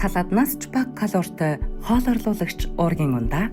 салааднаас ч бага калоритой хоолорлуулагч уургийн ундаа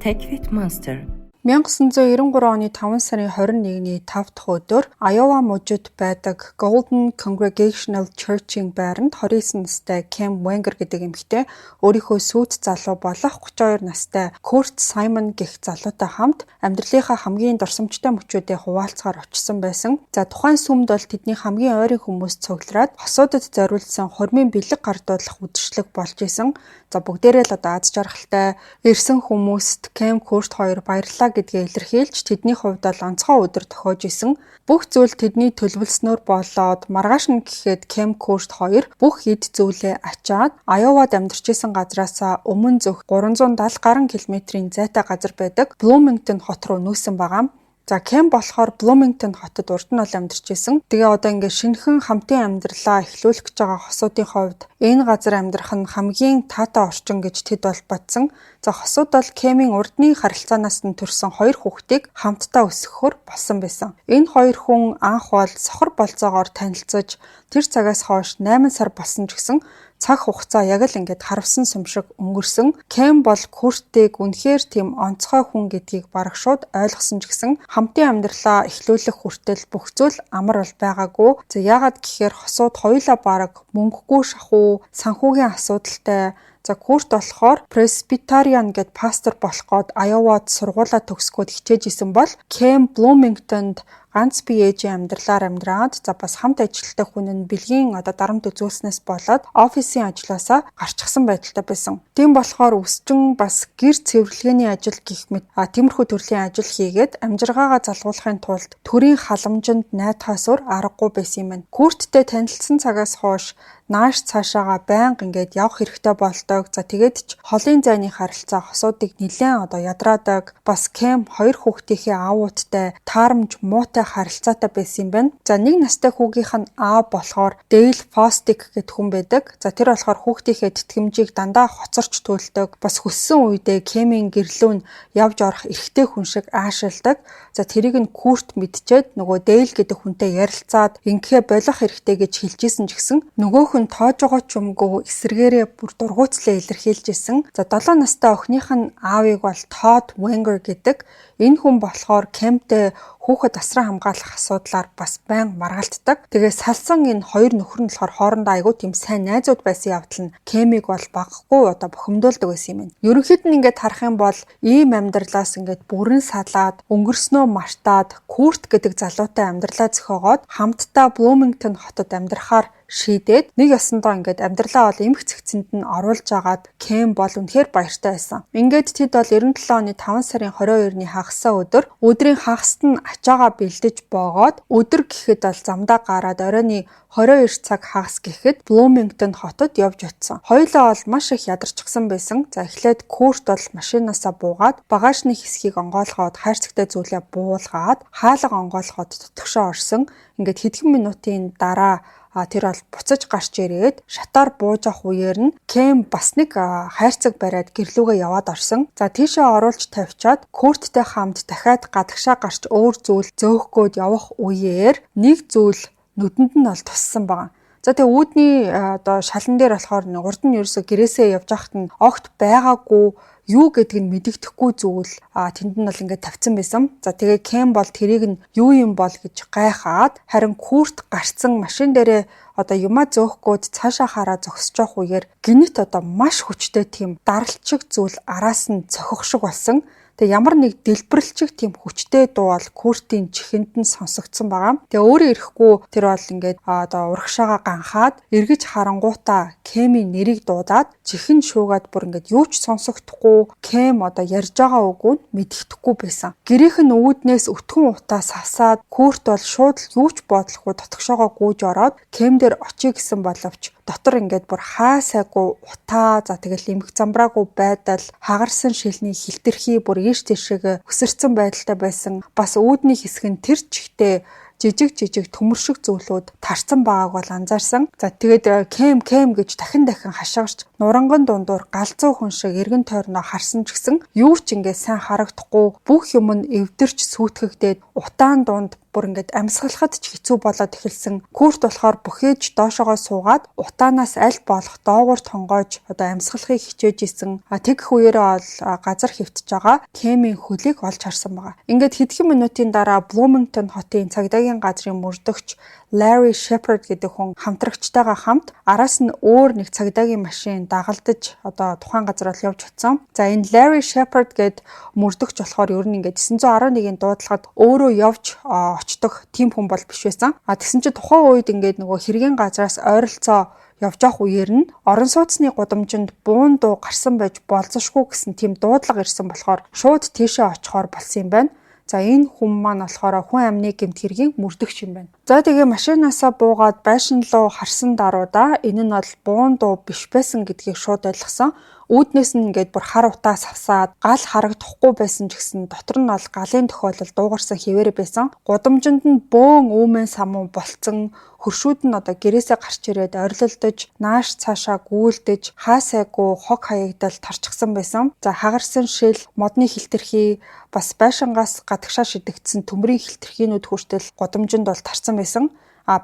TechFit Monster 1993 оны 5 сарын 21-ний 5 дахь өдөр Iowa мужид байдаг Golden Congregational Church-ийн байранд 29 настай Cam Wenger гэдэг эмэгтэй өөрийнхөө сүйт залуу болох 32 настай Kurt Simon гэх залуутай хамт амьдралынхаа хамгийн дурсамжтай мөчүүдээ хуваалцахаар очсон байсан. За тухайн сүмд бол тэдний хамгийн ойрын хүмүүс цуглараад хосуудад зориулсан хормын бэлэг гардуудлах үдшилэг болж исэн. За бүгдээрээ л аз жаргалтай ирсэн хүмүүст Cam Kurt хоёр баярлалаа гэдгээ илэрхийлж тэдний хувьд бол онцгой өдөр тохиож исэн. Бүх зүйл тэдний төлөвлөснөөр болоод маргааш нь гэхэд Cam Kurt хоёр бүх эд зүйлээ ачаад Iowa-д амьдарч исэн газраас өмнө зүг 370 гаруй километрийн зайтай газар байдаг Bloomington хот руу нүүсэн байгаа. За Cam болохоор Bloomington хотод урд нь бол амьдарч исэн. Тэгээ одоо ингээд шинэхэн хамтын амьдралаа эхлүүлэх гэж байгаа хосуудын хувьд энэ газар амьдрах нь хамгийн таатай орчин гэж тэд бол бодсон. За хосууд бол Cam-ийн урдны харилцаанаас нь төрсэн хоёр хүүхдийг хамтдаа өсгөхөөр болсон байсан. Энэ хоёр хүн анх бол сохор болцоогоор танилцаж тэр цагаас хойш 8 сар болсон ч гэсэн цаг хугацаа яг л ингээд харавсан сүм шиг өнгөрсөн. Cam бол Kurt-ийг үнэхээр тийм онцгой хүн гэдгийг бараг шууд ойлгосон ч гэсэн хамтын амьдралаа эхлүүлэх хүртэл бүх зүйл амар бол байгаагүй. За яагаад гэхээр хосууд хоёулаа бараг мөнгөгүй шахуу, санхүүгийн асуудалтай. За Kurt болохоор Presbyterian гэд пастор болох гээд Iowa-д сургуулаа төгсгөөд хичээж исэн бол Cam Bloomington-д ганц бие ээжийн амьдралаар амьдраад за бас хамт ажилттай хүн нь бэлгийн дарамт үзүүлснээс болоод офисын ажлаасаа гарчихсан байдалтай байсан. Тийм болохоор өсчин бас гэр цэвэрлэгээний ажил гэх мэт тиймэрхүү төрлийн ажил хийгээд амжиргаагаа залгуулахын тулд төрийн халамжинд найдахаасуур аргагүй байсан юм байна. Kurt-тэй танилцсан цагаас хойш нааш цаашаага байнга ингээд явах хэрэгтэй болдог. За тэгээд ч холын зайны харилцаа хосуудыг нэлээд ядраадаг. Бас Cam хоёр хүүхдийнхээ аавуудтай таарамж муутай харилцаатай байсан юм байна. За нэг настай хүүгийнх нь аав болохоор Dale Fostick гэдэг хүн байдаг. За тэр болохоор хүүхдийнхээ тэтгэмжийг дандаа хоцорч төлдөг. Бас хөссөн үедээ Cam-ийн гэрлүүн явж орох эрэгтэй хүн шиг аашилдаг. За тэрийг нь Kurt мэдчихэд нөгөө Dale гэдэг хүнтэй ярилцаад ингэхэ болох хэрэгтэй гэж хэлжсэн ч гэсэн нөгөөх нь тоож байгаа ч юмгүй эсэргээрээ бүр дургуутслаа илэрхийлж исэн. За 7 настай охиных нь аавыг бол Todd Wenger гэдэг. Энэ хүн болохоор Cam-тэй хүүхэд асран хамгаалах асуудлаар бас байн маргалддаг. Тэгээ салсан энэ хоёр нөхөр нь болохоор хоорондоо айгүй тийм сайн найзууд байсан явдал нь Cam-ийг бол багахгүй бухимдуулдаг байсан юм. Ерөнхийд нь ингээд харах юм бол ийм амьдралаас ингээд бүрэн салаад өнгөрснөө мартаад Kurt гэдэг залуутай амьдралаа зохиогоод хамтдаа Bloomington хотод амьдрахаар шийдээд нэг ёсондоо ингээд амьдралаа бол эмх цэгцэнд нь оруулж агаад Cam бол үнэхээр баяртай байсан. Ингээд тэд бол 97 оны 5 сарын 22-ны хагасаа өдрийн хагаст нь ачаагаа бэлдэж боогоод өдөр гэхэд бол замдаа гараад оройны 22 цаг хагас гэхэд Bloomington хотод явж очсон. Хоёулаа бол маш их ядарчихсан байсан. За эхлээд Kurt бол машинаасаа буугаад багажны хэсгийг онгойлгоод хайрцагтай зүйлээ буулгаад хаалга онгойлгоод дотгошоо орсон. Ингээд хэдхэн минутын дараа тэр бол буцаж гарч ирээд шатаар бууж авах үеэр нь Cam бас нэг хайрцаг бариад гэрлүүгээ яваад орсон. За тийшээ оруулж тавьчаад Kurt-тэй хамт дахиад гадагшаа гарч өөр зүйл зөөхгөөд явах үеэр нэг зүйл нүдэнд нь бол туссан байгаа. За тэгээ үүдний шалан дээр болохоор урд нь ерөөсө гэрээсээ явж байхад нь огт байгаагүй юу гэдэг нь мэдэгдэхгүй зүйл тэнд нь бол ингээд тавьсан байсан. За тэгээ Cam бол тэрийг нь юу юм бол гэж гайхаад харин Kurt гарцсан машин дээрээ юмаа зөөхгөөд цаашаа хараа зогсож явах үеэр гинэт маш хүчтэй тийм даралчиг зүйл араас нь цохих шиг болсон. Тэгээ ямар нэг дэлбэрэлчих тийм хүчтэй дуу бол Kurt-ийн чихэнд нь сонсогдсон байгаа. Тэгээ өөрөө ирэхгүй тэр бол ингээд урагшаага ганхаад эргэж харангуутаа Cam-ийн нэрийг дуудаад чихэн шуугаад бүр ингээд юу ч сонсогдохгүй Cam ярьж байгаа үггүй мэддэхгүй байсан. Гэрийнх нь үүднээс өтгөн утаа сасаад Kurt бол шууд юу ч бодлохгүй дотгошоогоо гүйж ороод Cam дээр очие гэсэн боловч дотор ингээд бүр хаа сайгүй утаа за тэгэл эмх замбраагүй байдал хагарсан шилний хилтэрхий бүр ийш тийшээ өсөрцөн байдалтай байсан. Бас үүдний хэсэг нь тэр чигтээ жижиг төмөршиг зүйлүүд тарцсан байгааг бол анзаарсан. За тэгээд Cam гэж дахин хашгирч нуранган дундуур галзуу хүн шиг эргэн тойрноо харсан ч гэсэн юу ч ингээд сайн харагдахгүй бүх юм нь эвдэрч сүйтгэгдээд утаан дунд бүр ингээд амьсгалахад ч хэцүү болоод эхэлсэн. Курт болохоор бүхийж доошоогоо суугаад утаанаас аль болох доогуур тонгоож одоо амьсгалахыг хичээж исэн. Тэгэх үеэрээ бол газар хэвтэж байгаа Кемийн хөлийг олж харсан байгаа. Ингээд хэдхэн минутын дараа Bloomington хотын цагдаагийн газрын мөрдөгч Larry Shepard гэдэг хүн хамтрагчтайгаа хамт араас нь өөр нэг цагдаагийн машин дагалдаж одоо тухайн газар бол явж очсон. За энэ Larry Shepard гээд мөрдөгч болохоор ер нь ингээд 911-ийн дуудлагад өөрөө явж очдог тийм хүн бол биш байсан. Тэгсэн чинь тухайн үед ингээд нөгөө хэргийн газраас ойролцоо явж явах үеэр нь орон сууцны гудамжинд буун дуу гарсан байж болзошгүй гэсэн тийм дуудлага ирсэн болохоор шууд тийшээ очихоор болсон юм байна. За энэ хүн маань болохоор хүн амны гэмт хэргийн мөрдөгч юм байна. За тэгээ машинаасаа буугаад байшин руу харсан даруйда энэ нь бол буун дуу биш байсан гэдгийг шууд ойлгосон. Үүднээс нь ингээд бүр хар утаа савсаад гал харагдахгүй байсан ч гэсэн дотор нь бол галын тохиолдол дуугарсан хിവэрэ байсан. Гудамжинд нь бөөн үүмэн самуу болцсон, хөршүүд нь одоо гэрээсээ гарч ирээд орилолдож, нааш цаашаа гүйлдэж, хаасайгүй хог хаягдал тарчсан байсан. За хагарсан шил, модны хилтерхий, бас байшингаас гадагшаа шидэгдсэн төмрийн хилтерхиynүүд хүртэл гудамжинд бол тарсан байсан.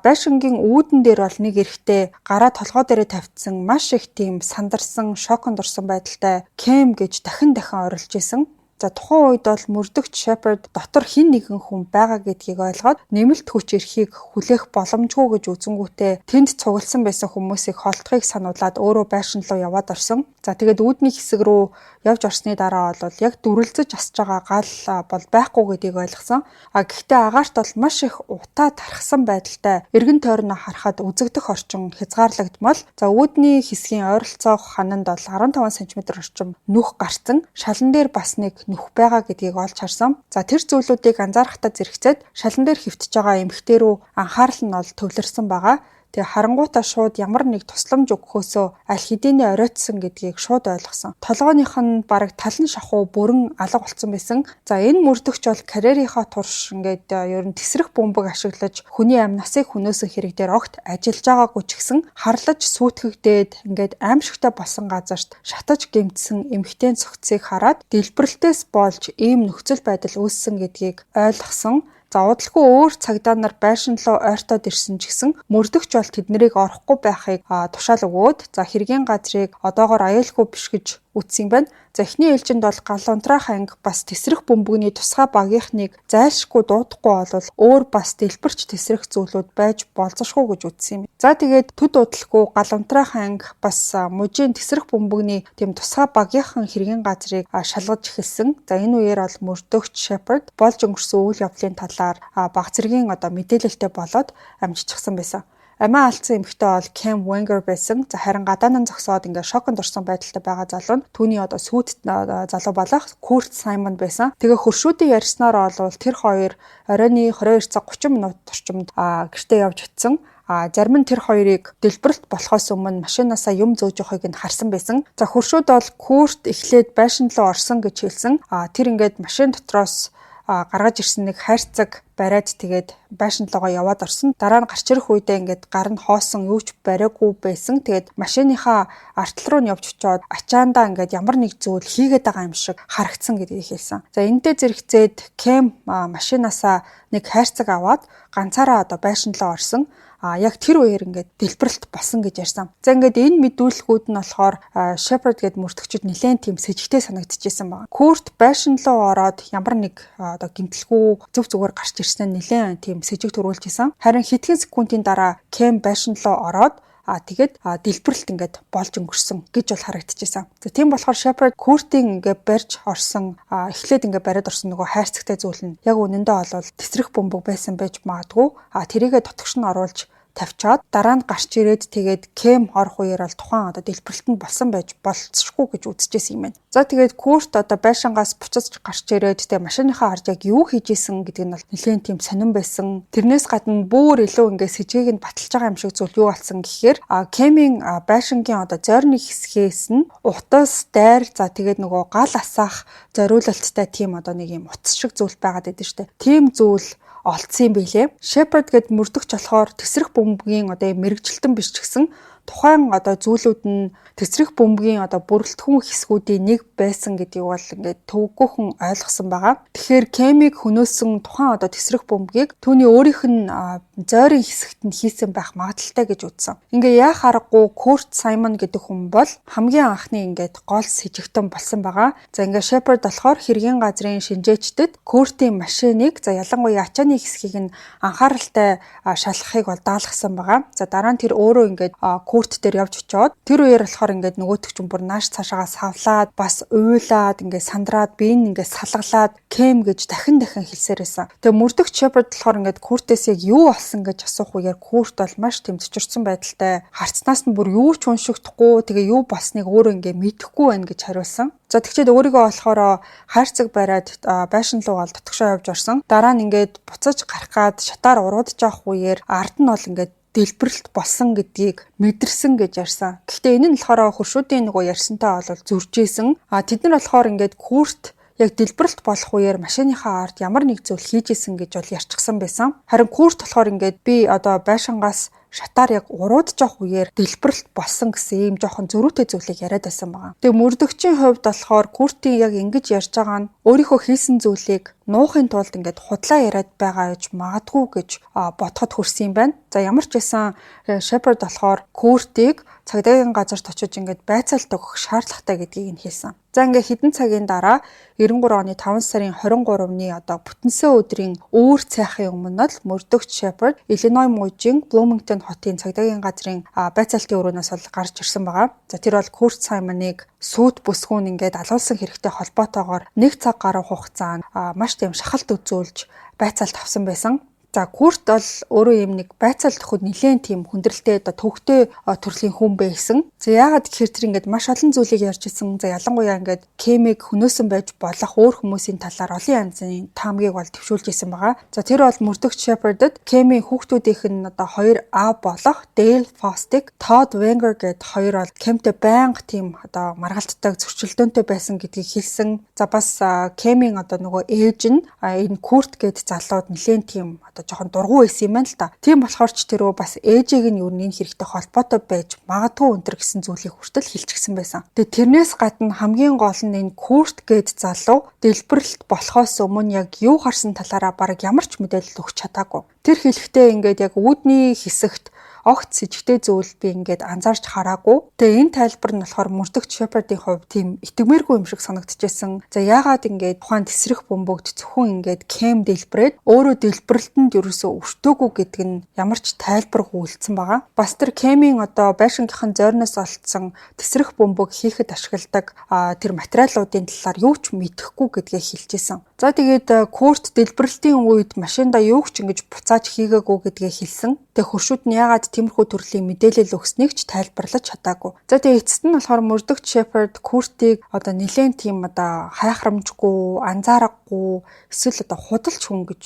Байшингийн үүдэн дээр бол нэг эрэхтэй гараа толгой дээрээ тавьчихсан маш их тийм сандарсан, шоконд орсон байдалтай Кем гэж дахин орилж исэн. За тухайн үед бол мөрдөгч Shepard дотор хэн нэгэн хүн байгаа гэдгийг ойлгоод нэмэлт хүч эрхийг хүлээх боломжгүй гэж үзэнгүүтээ тэнд цугласан байсан хүмүүсийг холдохыг сануулад өөрөө байшин руу яваад орсон. За тэгээд үүдний хэсэг рүү явж орсны дараа бол яг дүрлзэж асж байгаа гал бол байхгүй гэдгийг ойлгосон. Гэхдээ агаарт бол маш их утаа тархсан байдалтай эргэн тойрноо харахад үзэгдэх орчин хязгаарлагдмал. За үүдний хэсгийн ойролцоох хананд бол 15 см орчим нүх гарцсан. Шалан дээр бас нэг нүх байгаа гэдгийг олж харсан. За тэр зүйлүүдийг анзаарахтаа зэрэгцээд шалан дээр хөвтөж байгаа эмэгтэй рүү анхаарал нь ол төвлөрсөн байгаа. Тэгээ харангуйтаа шууд ямар нэг тусламж өгөхөөсөө аль хэдийнэ оройтсан гэдгийг шууд ойлгосон. Толгойнх нь бараг талан шахуу бүрэн алга болсон байсан. За энэ мөрдөгч бол карьерийнхаа турш ингээд ер нь тесрэх бөмбөг ашиглаж хүний амь насыг хөнөөсөн хэрэг дээр огт ажиллаж байгаагүй ч гэсэн харлаж сүйтгэгдээд ингээд аимшигтай болсон газарт шатаж гэмтсэн эмэгтэй цогцыг хараад дэлбэрэлтээс болж ийм нөхцөл байдал үүссэн гэдгийг ойлгосон. За удалгүй өөр цагдаа нар байшин руу ойртоод ирсэн ч гэсэн мөрдөгч бол тэднийг орохгүй байхыг тушаал өгөөд за хэргийн газрыг одоогоор аюулгүй биш гэж үтсэн байна. За эхний ээлжинд бол галуунтрах анги бас тесрэх бөмбөгний тусгай багийнхныг зайлшгүй дуудахгүй бол өөр бас дэлбэрч тесрэх зүйлүүд байж болзошгүй гэж үтсэн юм. За тэгээд төд удалгүй галуунтрах анги бас мужийн тесрэх бөмбөгний тийм тусгай багийнхан хэргийн газрыг шалгаж эхэлсэн. За энэ үеэр бол мөрдөгч Shepard болж өнгөрсөн үйл явдлын талаар баг зэргийн одоо мэдээлэлтэй болоод амжчихсан байсан. Амиа алдсан эмэгтэй бол Кем Wenger байсан. За харин гадаанан зогсоод ингээ шоконд орсон байдалтай байгаа залуу нь түүний одоо сүйт залуу болох Kurt Simon байсан. Тэгээ хөршүүдийн ярьснаар бол тэр хоёр оройны 22 цаг 30 минут орчимд гэртээ явж утсан. Зарим нь тэр хоёрыг дэлбэрэлт болохоос өмнө машинаасаа юм зөөж явахыг нь харсан байсан. За хөршүүд бол Kurt эхлээд байшин руу орсон гэж хэлсэн. Тэр ингээд машин дотроос гаргаж ирсэн нэг хайрцаг бариад тэгээд байшин руугаа яваад орсон. Дараа нь гарч ирэх үедээ ингээд гар нь хоосон юу ч бариагүй байсан. Тэгээд машиныхаа артал руу нь явж очиод ачаандаа ингээд ямар нэг зүйл хийгээд байгаа юм шиг харагдсан гэдгийг хэлсэн. За энэтэй зэрэгцээд Кем машинаасаа нэг хайрцаг аваад ганцаараа одоо байшин руу орсон. Яг тэр үеэр ингээд дэлбэрэлт болсон гэж ярьсан. За ингээд энэ мэдүүлгүүд нь болохоор Shepard гээд мөрдөгчд нэлээд тийм сэжигтэй санагдчихсэн байна. Kurt байшин руу ороод ямар нэг одоо гэмтэлгүй зөв зүгээр гарч ирсэн нь нэлээд тийм сэжиг төрүүлж исэн. Харин хэдхэн секундын дараа Кем байшин руу ороод тэгээд дэлбэрэлт ингээд болж өнгөрсөн гэж бол харагдчихсан. За тийм болохоор Shepard Kurt-ийн ингээд барьж орсон эхлээд ингээд бариад орсон нөгөө хайрцагтай зүйл нь яг үнэндээ бол тесрэх бөмбөг байсан байж магадгүй. Тэрийгэ дотогш нь оруулж тавьчаад дараа нь гарч ирээд тэгээд Кем орох үеэр бол тухайн одоо дэлбэрэлтэнд болсон байж болцсохгүй гэж үзчихсэн юм байна. За тэгээд Kurt одоо байшингаас буцаж гарч ирээд тэгээд машиныхаа харж яг юу хийж исэн гэдэг нь бол нэлээд тийм сонирн байсан. Тэрнээс гадна бүр илүү ингээд сэжгийг нь баталж байгаа юм шиг зүйл юу болсон гэхээр Кемийн байшингийн одоо зойрны хэсгээс нь утас, дайр за тэгээд нөгөө гал асаах зориулалттай тийм одоо нэг юм утас шиг зүйл байгаад байдаг шүү дээ. Тийм зүйл олдсон юм билээ. Shepard гээд мөрдөгч болохоор тесрэх бөмбөгийн одоо мэрэгжилтэн биш ч гэсэн тухайн одоо зүйлүүд нь тэсрэх бөмбөгийн одоо бүрэлдэхүүн хэсгүүдийн нэг байсан гэдгийг бол ингээд төвөггүйхэн ойлгосон байгаа. Тэгэхээр Кемиг хөнөөсөн тухайн одоо тэсрэх бөмбөгийг түүний өөрийнх нь зойрын хэсэгт нь хийсэн байх магадaltaй гэж үзсэн. Ингээ яах аргагүй Курт Саймон гэдэг хүн бол хамгийн анхны ингээд гол сэжигтэн болсон байгаа. За ингээ Шепард болохоор хэргийн газрын шинжээчдэд Куртийн машиныг за ялангуяа ачааны хэсгийг нь анхааралтай шалгахыг бол даалгасан байгаа. За дараа нь тэр өөрөө ингээд Курт дээр явж очиод тэр үеэр болохоор ингээд нөгөөтг ч бүр нааш цаашаа савлаад бас уйлаад ингээд сандраад би энэ ингээд салгалаад Кем гэж дахин хэлсээр байсан. Тэгээ мөрдөгч Шепард болохоор ингээд Куртээс яг юу болсон гэж асуух үеэр Курт бол маш тэмцчирсэн байдалтай харцнаас нь бүр юу ч уншигдахгүй тэгээ юу болсныг өөрөө ингээд мэдэхгүй байна гэж хариулсан. За тэгчээд өөрийгөө болохоор хайрцаг бариад байшин руу гал дотгошоо явж орсон. Дараа нь ингээд буцаж гарах гад шатаар уруудж авах үеэр ард нь бол ингээд дэлбэрэлт болсон гэдгийг мэдэрсэн гэж ярьсан. Гэхдээ энэ нь болохоор хөршүүдийн нөгөө ярьсантай бол зөржижсэн. Тэд нар болохоор ингээд Курт яг дэлбэрэлт болох үеэр машиныхаа ард ямар нэг зүйл хийж исэн гэж бол ярьчихсан байсан. Харин Курт болохоор ингээд би одоо байшингаас шатаар яг уруудж авах үеэр дэлбэрэлт болсон гэсэн ийм жоохон зөрүүтэй зүйлийг яриад байсан байгаа. Тэгээ мөрдөгчийн хувьд болохоор Куртийн яг ингэж ярьж байгаа нь өөрийнхөө хийсэн зүйлийг нуухын тулд ингээд худлаа яриад байгаа гэж магадгүй гэж бодоход хүрсэн юм байна. За ямар ч байсан Шепард болохоор Куртийг цагдаагийн газарт очиж ингээд байцаалт өгөх шаардлагатай гэдгийг нь хэлсэн. За ингээд хэдэн цагийн дараа 93 оны 5 сарын 23-ны одоо бүтэнсэ өдрийн өөр цайхын өмнө л мөрдөгч Шепард Иллиной мужийн Блумингтон хотын цагдаагийн газрын байцаалтын өрөөнөөс бол гарч ирсэн байгаа. За тэр бол Курт Саймоныг сүйт бүсгүүн ингээд алуулсан хэрэгтэй холбоотойгоор 1 цаг гаруй хугацаанд маш тийм шахалт үзүүлж байцаалт авсан байсан. За Курт бол өөрөө юм нэг байцаалт өгөхөд нэлээд тийм хүндрэлтэй одоо төвхтэй төрлийн хүн байсан. За яагаад гэхээр тэр ингээд маш олон зүйлийг ярьж исэн. За ялангуяа ингээд Кемиг хөнөөсөн байж болох өөр хүмүүсийн талаар олон янзын таамгийг бол төвшүүлж исэн байгаа. За тэр бол мөрдөгч Шепардд Кемийн хүүхдүүдийнх нь одоо 2А болох Дейл Фостик, Тод Венгер гэд хоёр бол Кемтэй байнга тийм одоо маргалддаг зөрчилдөөнтэй байсан гэдгийг хэлсэн. За бас Кемийн одоо нөгөө ээж нь энэ Курт гэд залууд нэлээд тийм одоо жоохон дургу байсан юм байна л да. Тийм болохоор ч тэрөө бас ээжийг нь юу нэг хэрэгтэй холбоотой байж магадгүй өнтер гэсэн зүйлийг хүртэл хэлчихсэн байсан. Тэгээ тэрнээс гадна хамгийн гол нь энэ Курт гэд залуу дэлбэрэлт болохоос өмнө яг юу харсан талаараа бараг ямар ч мэдээлэл өгч чадаагүй. Тэр хэлэхдээ ингээд яг үүдний хэсэгт огт сэжигтэй зүйл би ингээд анзаарч хараагүй. Тэгээ энэ тайлбар нь болохоор мөрдөгч Шепардийн хувьд тийм итгэмээргүй юм шиг санагдчихсэн. За яагаад ингээд тухайн тэсрэх бөмбөгт зөвхөн ингээд Кем дэлбэрээд өөрөө дэлбэрэлтэнд ерөөсөө өртөөгүй гэдэг нь ямар ч тайлбаргүй үлдсэн байгаа. Бас тэр Кемийн одоо байшингийнхан зойрноос олцсон тэсрэх бөмбөг хийхэд ашигладаг тэр материалуудын талаар юу ч мэдэхгүй гэдгээ хэлжсэн. За тэгээд Курт дэлбэрэлтийн үед машинда юу ч ингэж буцааж хийгээгүй гэдгээ хэлсэн. Тэгээ хөршүүд нь яагаад тиймэрхүү төрлийн мэдээлэл өгснийг ч тайлбарлаж чадаагүй. За тэгээ эцэст нь болохоор мөрдөгч Шепард Куртийг одоо нэлээд тийм одоо хайхрамжгүй, анзаарахгүй, эсвэл одоо худалч хүн гэж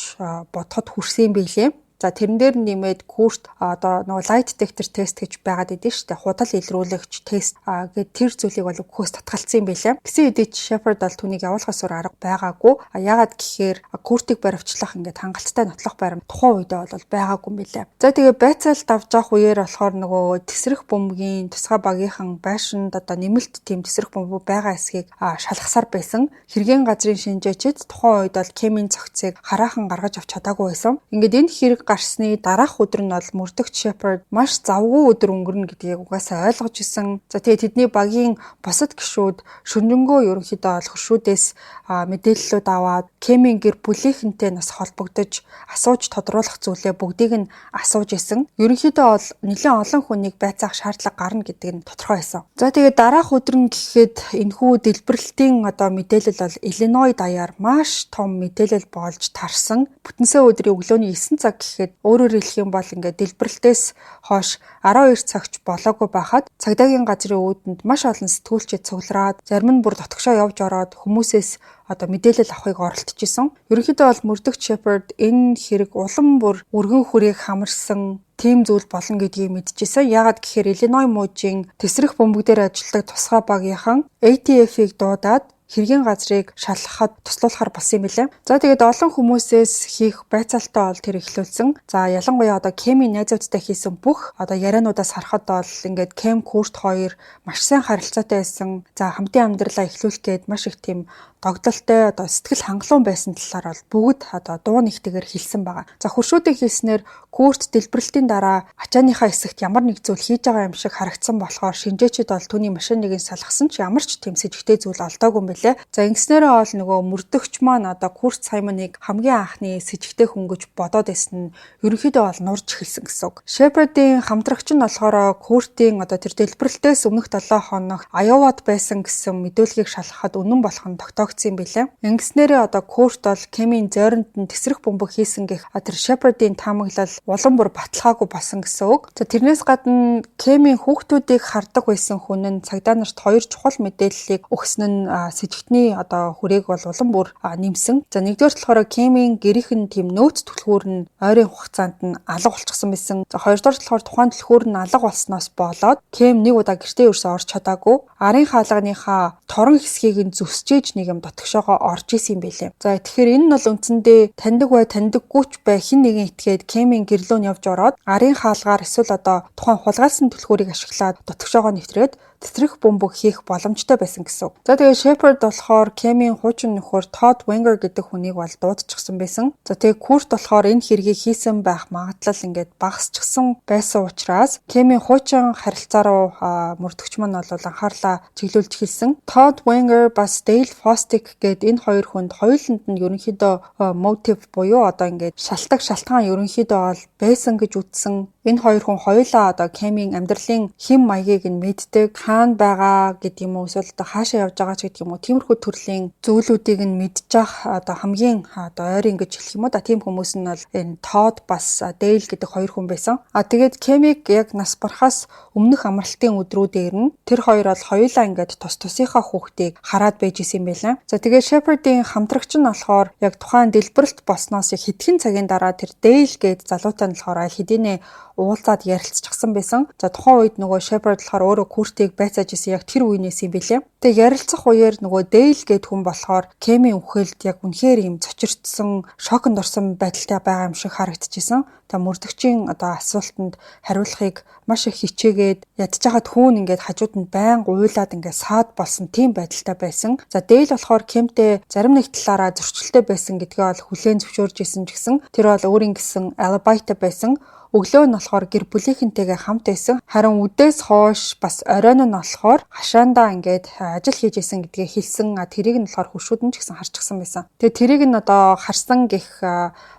бодоход хүрсэн юм билээ. За тэрэн дээр нэмээд Курт одоо нөгөө lie detector тест гэж байгаад идэв шүү дээ. Худал илрүүлэгч тест гэдэг тэр зүйлийг бол өгөхөөс татгалцсан юм байлаа. Гэсэн хэдий Шепард бол түүнийг явуулахаас өөр арга байгаагүй. Яагаад гэхээр Куртийг баривчлах ингээд хангалттай нотлох баримт тухайн үедээ бол байгаагүй юм байлаа. За тэгээ байцаалт авч явах үеэр болохоор нөгөө тэсрэх бөмбөгийн тусгай багийнхан байшинд одоо нэмэлт тийм тэсрэх бөмбөг байгаа эсхийг шалгасаар байсан. Хэргийн газрын шинжээчид тухайн үед бол Кемийн цогцыг хараахан гаргаж авч чадаагүй байсан. Ингээд энэ хэрэг гарсны дараах өдөр нь бол мөрдөгч Шепард маш завгүй өдөр өнгөрнө гэдгийг угаасаа ойлгож исэн. За тэгээ тэдний багийн бусад гишүүд шөнөнгөө ерөнхийдөө бол хөршүүдээс мэдээллүүд аваад Кемийн гэр бүлийнхэнтэй нас холбогдож асууж тодруулах зүйлээ бүгдийг нь асууж исэн. Ерөнхийдөө бол нэлээд олон хүнийг байцаах шаардлага гарна гэдэг нь тодорхой байсан. За тэгээ дараах өдөр нь гэхэд энэхүү дэлбэрэлтийн одоо мэдээлэл бол Иллиной даяар маш том мэдээлэл болж тарсан. Бүтэнсэ өдрийн өглөөний 9 цаг гэхэд өөрөөр хэлэх юм бол ингээд дэлбэрэлтээс хойш 12 цагч болоогүй байхад цагдаагийн газрын үүдэнд маш олон сэтгүүлчид цуглараад зарим нь бүр дотгошоо явж ороод хүмүүсээс одоо мэдээлэл авахыг оролдож исэн. Ерөнхийдөө бол мөрдөгч Шепард энэ хэрэг улам бүр өргөн хүрээг хамарсан тийм зүйл болно гэдгийг мэдчихсэн. Яагаад гэхээр Иллиной мужийн тэсрэх бөмбөг дээр ажилладаг тусгай багийнхан ATF-ийг дуудаад хэргийн газрыг шалгахад туслуулахар болсон юм билээ. За тэгээд олон хүмүүсээс хийх байцаалтай бол тэр эхлүүлсэн. За ялангуяа одоо Кэмийн найзуудтай хийсэн бүх одоо яриануудаас харахад бол ингээд Кэм Курт хоёр маш сайн харилцаатай байсан. За хамтын амьдралаа эхлүүлэх гээд маш их тийм догдолтой одоо сэтгэл хангалуун байсан талаар бол бүгд одоо дуу нэгтэйгээр хэлсэн байгаа. За хуршүүдийн хэлснээр Курт дэлбэрэлтийн дараа ачааныхаа хэсэгт ямар нэг зүйл хийж байгаа юм шиг харагдсан болохоор шинжээчид бол түүний машиныг салгасан ч ямар ч тийм сэжигтэй зүйл олдоогүй юм билээ. За ингэснээрээ бол нөгөө мөрдөгч маань одоо Курт Саймоныг хамгийн анхны сэжигтэй хүн гэж бодоод байсан нь ерөнхийдөө бол нурж эхэлсэн гэсэн үг. Шепардийн хамтрагч нь болохоор Куртийн одоо тэр дэлбэрэлтээс өмнөх 7 хоног Айовад байсан гэсэн мэдүүлгийг шалгахад үнэн болох нь тогтоогдсон юм билээ. Ингэснээрээ одоо Курт бол Кэмийн зойронд нь тэсрэх бөмбөг хийсэн гэх тэр Шепардийн таамаглал улам бүр баталгаагүй болсон гэсэн үг. За тэрнээс гадна Кэмийн хүүхдүүдийг хардаг байсан хүн нь цагдаа нарт 2 чухал мэдээллийг өгсөн нь сэжигтний одоо хүрээг бол улам бүр нэмсэн. За нэгдүгээр болохоор Кэмийн гэрийнхэн тийм нөөц түлхүүр нь ойрын хугацаанд нь алга болчихсон байсан. За хоёрдугаар болохоор тухайн түлхүүр нь алга болсноос болоод Кэм нэг удаа гэртээ ерөөсөө орж чадаагүй. Арын хаалганыхаа торон хэсгийг нь зүсчээж нэг юм дотгошоогоо орж исэн юм байлээ. За тэгэхээр энэ нь бол үндсэндээ таньдаг бай таньдаггүйч бай хин нэгэн этгээд Кэмийн гэрлүүн явж ороод арын хаалгаар эсвэл одоо тухайн хулгайлсан түлхүүрийг ашиглаад дотгошоогоо нэвтрээд тэсрэх бөмбөг хийх боломжтой байсан гэсэн. За тэгээ Шепард болохоор Кэмийн хуучин нөхөр Тодд Венгер гэдэг хүнийг бол дуудчихсан байсан. За тэгээ Курт болохоор энэ хэргийг хийсэн байх магадлал ингээд багасчихсан байсан учраас Кэмийн хуучин харилцаа руу мөрдөгч маань бол анхаарлаа чиглүүлж эхэлсэн. Тодд Венгер бас Дейл Фостик гэдэг энэ хоёр хүнд хоёуланд нь ерөнхийдөө мотив буюу одоо ингээд шалтгаан ерөнхийдөө бол байсан гэж үзсэн. Энэ хоёр хүн хоёулаа одоо Кэмийн амьдралын хэм маягийг нь мэддэг, хаана байгаа гэдэг юм уу, эсвэл одоо хаашаа явж байгаа ч гэдэг юм уу, тиймэрхүү төрлийн зүйлүүдийг нь мэдчих одоо хамгийн одоо ойрын гэж хэлэх юм уу да, тийм хүмүүс нь бол энэ Тодд бас Дейл гэдэг хоёр хүн байсан. Тэгээд Кэмийг яг нас барахаас өмнөх амралтын өдрүүдээр нь тэр хоёр бол хоёулаа ингээд тус тусынхаа хүүхдийг хараад байж исэн юм байлаа. За тэгээд Шепардийн хамтрагч нь болохоор яг тухайн дэлбэрэлт болсноос яг хэдхэн цагийн дараа тэр Дейл гээд залуутай нь болохоор аль хэдийнэ уулзаад ярилцчихсан байсан. За тухайн үед нөгөө Шепард болохоор өөрөө Куртийг байцааж исэн яг тэр үеийнээс юм билээ. Тэгээ ярилцах үеэр нөгөө Дейл гээд хүн болохоор Кэмийн үхэлд яг үнэхээр юм цочирдсан, шоконд орсон байдалтай байгаа юм шиг харагдчихсан. Тэгээ мөрдөгчийн одоо асуултанд хариулахыг маш их хичээгээд ядж хаад хүүн ингээд хажууд нь байнга уйлаад ингээд саад болсон тийм байдалтай байсан. За Дейл болохоор Кэмтэй зарим нэг талаараа зөрчилтэй байсан гэдгээ бол хүлээн зөвшөөрж исэн ч гэсэн тэр бол өөрийн гэсэн алибайтай байсан. Өглөө нь болохоор гэр бүлийнхэнтэйгээ хамт байсан. Харин үдээс хойш бас оройн нь болохоор хашаандаа ингээд ажил хийж исэн гэдгээ хэлсэн. Тэрийг нь болохоор хуршүүд нь ч гэсэн харчихсан байсан. Тэгээ тэрийг нь одоо харсан гэх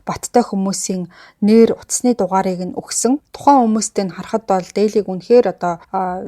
баттай хүмүүсийн нэр утасны дугаарыг нь өгсөн. Тухайн хүмүүстэй нь харахад бол Дейлийг үнэхээр одоо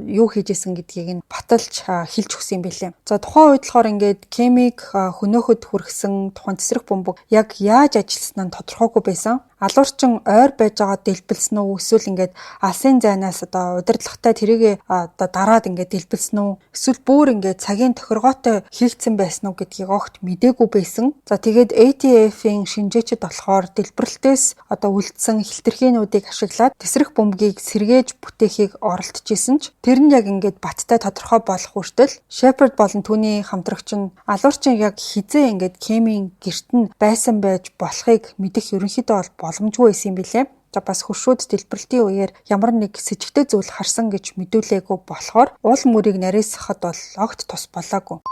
юу хийж исэн гэдгийг нь баталж хэлж өгсөн юм билээ. За тухайн үед болохоор ингээд Кэмийг хөнөөхөд хүргэсэн тухайн тэсрэх бөмбөг яг яаж ажилласнаа нь тодорхойгүй байсан. Алуурчин ойр байж байгаа дэлбэлсэн үү, эсвэл ингээд алсын зайнаас одоо удирдлагатай тэрийг одоо дараад ингээд дэлбэлсэн үү, эсвэл бүр ингээд цагийн тохиргоотой хийгдсэн байсан уу гэдгийг огт мдээгүй байсан. За тэгээд ATF-ийн шинжээчид болохоор дэлбэрэлтээс одоо үлдсэн хилтерхийнүүдийг ашиглаад тэсрэх бөмбөгийг сэргээж бүтээхийг оролдож исэн ч тэр нь яг ингээд баттай тодорхой болох хүртэл Шепард болон түүний хамтрагч нь алуурчин яг хизээ ингээд Кэмийн гэрт нь байсан байж болохыг мэдэх ерөнхийдөө боломжгүй байсан юм билээ. За бас хуршүүд дэлбэрэлтийн үеэр ямар нэг сэжигтэй зүйл харсан гэж мэдүүлээгүй болохоор уул мөрийг нарийсахад бол огт тус болоогүй.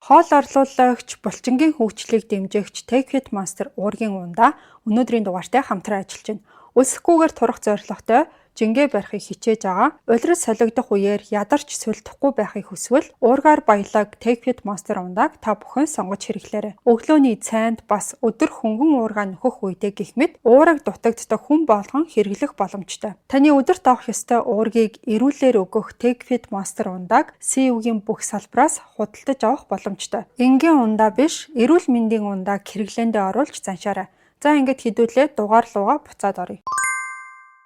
Хоол орлуулагч, булчингийн хөгжлийг дэмжигч Take It Monster уургийн ундаа өнөөдрийн дугаартай хамтран ажиллаж байна. Үлсэхгүйгээр турах зорилготой жингээ барихыг хичээж байгаа. Улирал солигдох үеэр ядарч сүлдэхгүй байхыг хүсвэл уургаар баялаг Take It Monster ундааг та бүхэн сонгож хэрэглээрэй. Өглөөний цайнд бас өдөр хөнгөн уургаа нөхөх үедээ гэх мэт уураг дутагддаг хүн болгон хэрэглэх боломжтой. Таны өдөрт авах ёстой уургийг эрүүлэр өгөх Take It Monster ундааг CU-гийн бүх салбараас худалдаж авах боломжтой. Энгийн ундаа биш, эрүүл мэндийн ундааг хэрэглээндээ оруулж заншаарай. За ингээд хэдүүлээ дугаар руугаа буцаад оръё.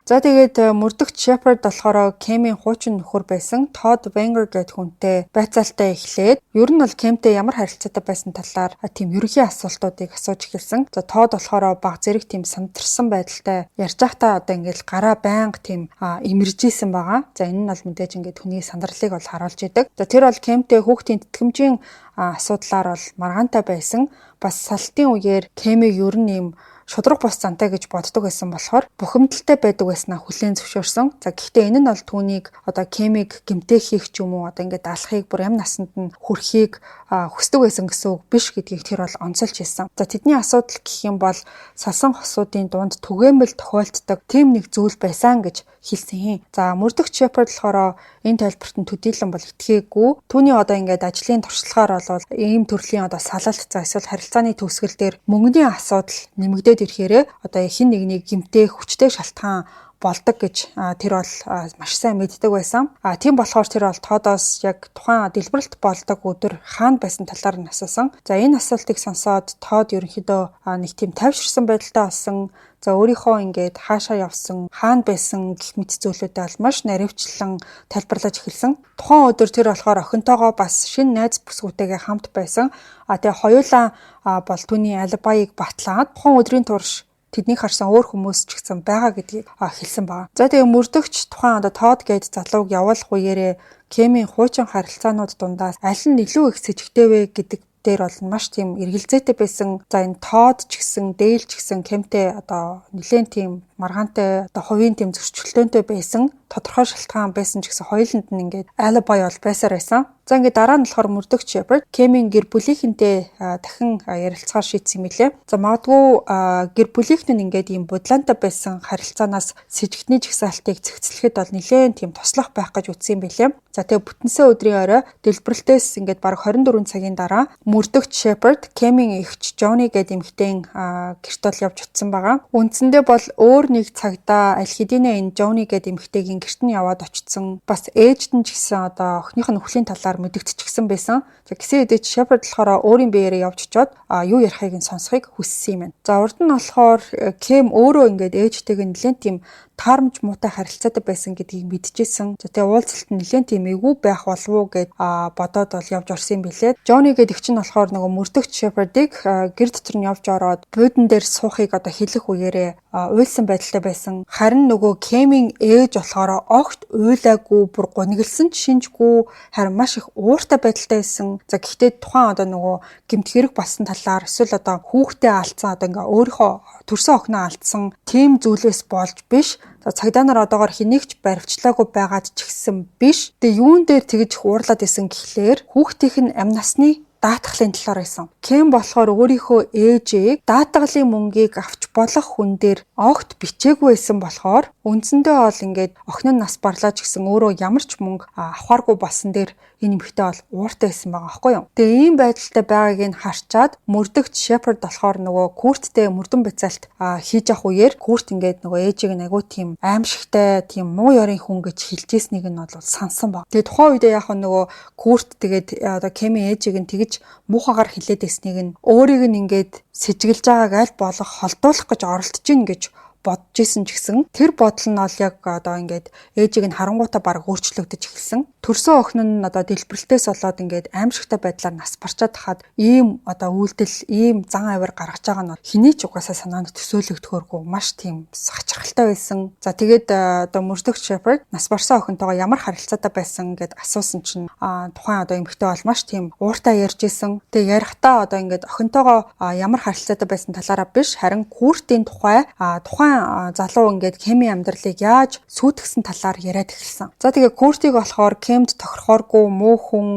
За тэгээд мөрдөгч Shepard болохоор Кэмийн хуучин нөхөр байсан Todd Wenger гэдэг хүнтэй байцаалтай эхлээд ер нь бол Кэмтэй ямар харилцаатай байсан талаар тийм ерөнхий асуултуудыг асууж эхэлсэн. За Todd болохоор баг зэрэг тийм сандарсан байдалтай ярьж байхдаа одоо ингээл гараа байнга тийм имэрж исэн байгаа. За энэ нь бол мэдээж ингээд хүний сандралыг бол харуулж идэг. За тэр бол Кэмтэй хүүхдийн тэтгэмжийн асуудлаар бол маргаантай байсан. Бас салтын үеэр Кэмийг ер нь юм шудраг бус зантай гэж боддог байсан болохоор бухимдалтай байдаг байснаа хүлээн зөвшөөрсөн. За гэхдээ энэ нь бол түүнийг одоо Кэмийг гэмтээ хийх ч юм уу одоо ингээд алахыг бүр амь насанд нь хүрхийг хүсдэг байсан гэсэн үг биш гэдгийг тэр бол онцолж хэлсэн. За тэдний асуудал гэх юм бол салсан хосуудын дунд түгээмэл тохиолддог тийм нэг зүйл байсан гэж хэлсэн юм. За мөрдөгч Shepard болохоор энэ тайлбарт нь төдийлөн бол итгээгүй. Түүний одоо ингээд ажлын туршлагаар бол ийм төрлийн одоо салалт за эсвэл харилцааны төгсгөл дээр мөнгөний асуудал нэмэгдээд ирэхээрээ одоо хэн нэгнийг гэмтэх хүчтэй шалтгаан болдог гэж тэр бол маш сайн мэддэг байсан. Тийм болохоор тэр бол Тодоос яг тухайн дэлбэрэлт болдог өдөр хаана байсан талаар нь асуусан. За энэ асуултыг сонсоод Тод ерөнхийдөө нэг тийм тайвширсан байдалтай болсон. За өөрийнхөө ингээд хаашаа явсан, хаана байсан гэх мэт зүйлүүдэд бол маш наривчлан тайлбарлаж эхэлсэн. Тухайн өдөр тэр болохоор охинтойгоо бас шинэ найз бүсгүүтэйгээ хамт байсан. Тэгээ хоёулаа бол түүний алибаийг батлаад тухайн өдрийн турш тэднийг харсан өөр хүмүүс ч гэсэн байгаа гэдгийг хэлсэн байна. За тэгээ мөрдөгч тухайн одоо Тод гээд залууг явуулах үеэрээ Кэмийн хуучин харилцаанууд дундаас аль нь илүү их сэжигтэй вэ гэдэг дээр бол маш тийм эргэлзээтэй байсан. За энэ Тод ч гэсэн, Дейл ч гэсэн Кэмтэй одоо нэлээд тийм маргаантай одоо хувийн тийм зөрчилдөөнтэй байсан. Тодорхой шалтгаан байсан ч гэсэн хоёуланд нь ингээд алибай бол байсаар байсан. За ингээд дараа нь болохоор мөрдөгч Shepard Кэмийн гэр бүлийнхэнтэй дахин ярилцахаар шийдсэн юм билээ. За магадгүй гэр бүлийнхэн нь ингээд ийм будлаантай байсан харилцаанаас сэжигтний жагсаалтыг цэгцлэхэд бол нэлээд тийм туслах байх гэж үзсэн юм билээ. За тэгээ бүтэнсэ өдрийн орой дэлбэрэлтээс ингээд бараг 24 цагийн дараа мөрдөгч Shepard Кэмийн эгч Johnny гэдэг эмэгтэйн гэрт бол явж утсан байгаа. Үндсэндээ бол өөр нэг цагтаа аль хэдийнэ энэ Johnny гэдэг эмэгтэйгийн гэрт нь яваад очсон. Бас ээжд нь ч гэсэн одоо охиных нь өхлийн талаар мэдэгдчихсэн байсан. За гэсэн хэдий Shepard болохоор өөрийн биеэрээ явж очиод юу ярихыг нь сонсохыг хүссэн юм байна. За урд нь болохоор Кэм өөрөө ингээд ээжтэйг нэлээд тийм таарамж муутай харилцаатай байсан гэдгийг мэдчихсэн. За тэгээ уулзалт нь нэлээд тийм эвгүй байх болов уу гэд бодоод бол явж орсон юм билээ. Johnny гэдэг эгч нь болохоор нөгөө мөрдөгч Shepard-ыг гэр дотор нь явж ороод буудан дээр суухыг одоо хэлэх үеэрээ уйлсан байдалтай байсан. Харин нөгөө Кэмийн ээж болохоор огт уйлаагүй, бүр гунигэлсэн ч шинжгүй, харин маш их ууртай байдалтай байсан. За гэхдээ тухайн одоо нөгөө гэмт хэрэг болсон талаар эсвэл одоо хүүхдээ алдсан одоо ингээ өөрийнхөө төрсөн охиноо алдсан тийм зүйлээс болж биш. Цагдаа нар одоогоор хэнийг ч баривчлаагүй байгаад ч гэсэн биш. Тэгээ юун дээр тэгж их уурлаад исэн гэхлээр хүүхдийнх нь амь насны даатгалын талаар байсан. Кэм болохоор өөрийнхөө ээжийг даатгалын мөнгийг авч болох хүн дээр огт бичээгүй байсан болохоор үндсэндээ бол ингээд охин нь нас барлаа ч гэсэн өөрөө ямар ч мөнгө авахааргүй болсон дээр энэ эмэгтэй бол ууртай байсан байгаа байхгүй юу. Тэгээ ийм байдалтай байгааг нь харчаад мөрдөгч Shepard болохоор нөгөө Курттэй мөрдөн бицаалт хийж авах үеэр Курт ингээд нөгөө ээжийг нь агуу тийм аимшигтай тийм муу ёрын хүн гэж хэлж ийснийг нь бол сансан баг. Тэгээ тухайн үедээ яг нөгөө Курт тэгээд одоо Кэмийн ээжийг нь тэгж муухагаар хэлээд байсныг нь өөрийг нь ингээд сэжиглэж байгааг аль болох холдуулах гэж оролдож гин гэж бодож исэн ч гэсэн тэр бодол нь бол яг одоо ингээд ээжийг нь харангуйтаа баг өөрчлөгдөж эхэлсэн. Төрсөн охин нь одоо дэлбэрэлтээс болоод ингээд аимшигтай байдлаар нас барчаад хахад ийм одоо үйлдэл, ийм зан авир гаргаж байгаа нь хэний ч угаасаа санаанд төсөөлөгдөхөөргүй маш тийм сахичралтай байсан. За тэгээд одоо мөрдөгч Shepard нас барсан охинтойгоо ямар харилцаатай байсан гэд асуусан чинь тухайн одоо эмэгтэй бол маш тийм ууртай ярьж исэн. Тэгээ ярихдаа одоо ингээд охинтойгоо ямар харилцаатай байсан талаараа биш, харин Куртийн тухайн залуу ингээд Кэмийн амьдралыг яаж сүйтгэсэн талаар яриад эхэлсэн. За тэгээ Куртиг болохоор Кэмд тохирохооргүй муу хүн,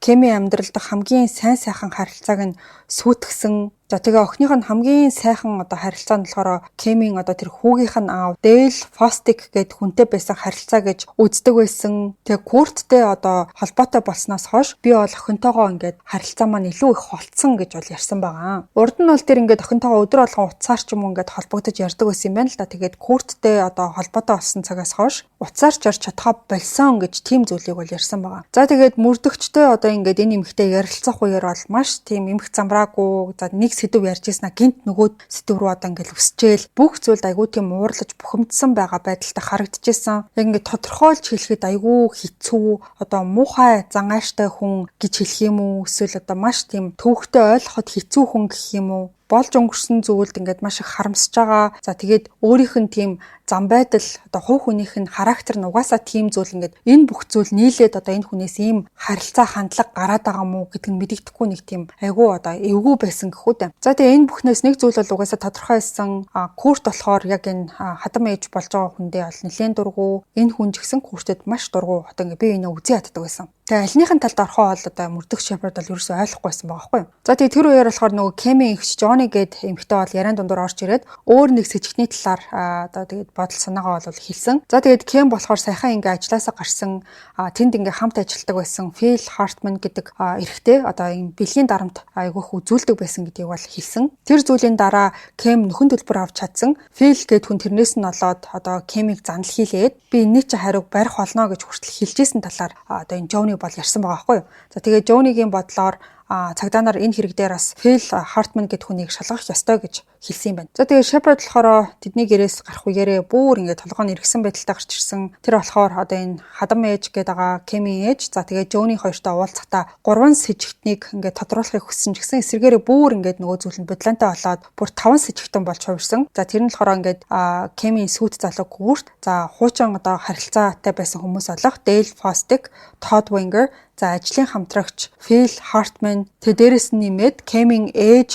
Кэмийн амьдрал дахь хамгийн сайн сайхан харилцааг нь сүйтгэсэн. За тэгээ охиных нь хамгийн сайхан одоо харилцаа нь болохоор Кэмийн одоо тэр хүүгийнх нь аав Дейл Фостик гэдэг хүнтэй байсан харилцаа гэж үздэг байсан. Тэгээ Курттэй одоо холбоотой болсноос хойш би бол охинтойгоо ингээд харилцаа маань илүү их холтсон гэж бол ярьсан байгаа. Урд нь бол тэр ингээд охинтойгоо өдөр болгон утсаар ч юм уу ингээд холбогдож ярьдаг байсан юм байна л да. Тэгээд Курттэй одоо холбоотой болсон цагаас хойш утсаар ч ярьж чадхаа болсон гэж тийм зүйлийг бол ярьсан байгаа. За тэгээд мөрдөгчтэй одоо ингээд энэ эмэгтэй ярилцах үеэр бол маш тийм эмх замбраагүй за нэг сэдв ярьж ийснэ гинт нөгөө сэдв рүү одоо ингээд өсчээл бүх зүйлд айгүй тийм уурлаж бухимдсан байгаа байдалтай харагдчихсан. Яг ингээд тодорхойлж хэлэхэд айгүй хэцүү одоо муухай зангааштай хүн гэж хэлэх юм уу эсвэл одоо маш тийм төвөгтэй ойлгоход хэцүү хүн гэх юм уу болж өнгөрсөн зүйлд ингээд маш их харамсаж байгаа. За тэгээд өөрийнх нь тийм зам байдал одоо хувь хүнийх нь характер нь угаасаа тийм зүйл ингээд энэ бүх зүйл нийлээд одоо энэ хүнээс ийм харилцаа хандлага гараад байгаа мó гэдг нь мэдэгдэхгүй нэг тийм айгүй одоо эвгүй байсан гэхүү дээ. За тэгээд энэ бүхнээс нэг зүйл бол угаасаа тодорхойсон Курт болохоор яг энэ хадам ээж болж байгаа хүндээ бол нэлээд дургу энэ хүн ч гэсэн Куртэд маш дургу одоо ингээд би энэ үзий яддаг байсан. Тэгээ альныхын талд орохоо бол одоо мөрдөх Шепард бол ерөөсөй ойлгохгүй байсан байгаа байхгүй юу. За тэгээ тэр үеэр болохоор нөгөө Кэмийн эгч Жони гээд эмэгтэй бол яриан дундуур орж ирээд өөр нэг сэжигтний талаар одоо тэгээд бодол санаагаа бол хэлсэн. За тэгээд Кэм болохоор саяхан ингээ ажилласаа гарсан тэнд ингээ хамт ажилладаг байсан Фил Хартман гэдэг эрэгтэй одоо энэ бэлгийн дарамт айгүйх үзүүлдэг байсан гэдгийг бол хэлсэн. Тэр зүйлийн дараа Кэм нөхөн төлбөр авч чадсан. Фил гээд хүн тэрнээс нь олоод одоо Кэмийг занал хийлээд би энэний чи хариуг барих болно гэж хүртэл хэлжсэн талаар одоо энэ Жони бол ярьсан байгаа байхгүй юу. За тэгээд Жонигийн бодлоор цагдаа нар энэ хэрэг дээр бас Фил Хартман гэдэг хүнийг шалгах ёстой гэж хэлсэн юм байна. За тэгээд Шепард болохоор тэдний гэрээс гарах үеэрээ бүр ингээд толгойн эргэсэн байдалтай гарч ирсэн. Тэр болохоор одоо энэ хадам ээж гэдэг байгаа Кэмийн ээж. За тэгээд Жони хоёртой уулзахдаа 3 сэжигтнийг ингээд тодруулахыг хүссэн ч гэсэн эсвэргээрээ бүр ингээд нөгөө зүйл нь бодлонтой болоод бүр 5 сэжигтэн болж хувирсан. За тэр нь болохоор ингээд Кэмийн сүйт залуу Курт, за хуучин одоо харилцаатай байсан хүмүүс болох Дейл Фостик, Тод Венгер, за ажлын хамтрагч Фил Хартман тэ дээрэс нь нэмээд Кэмийн ээж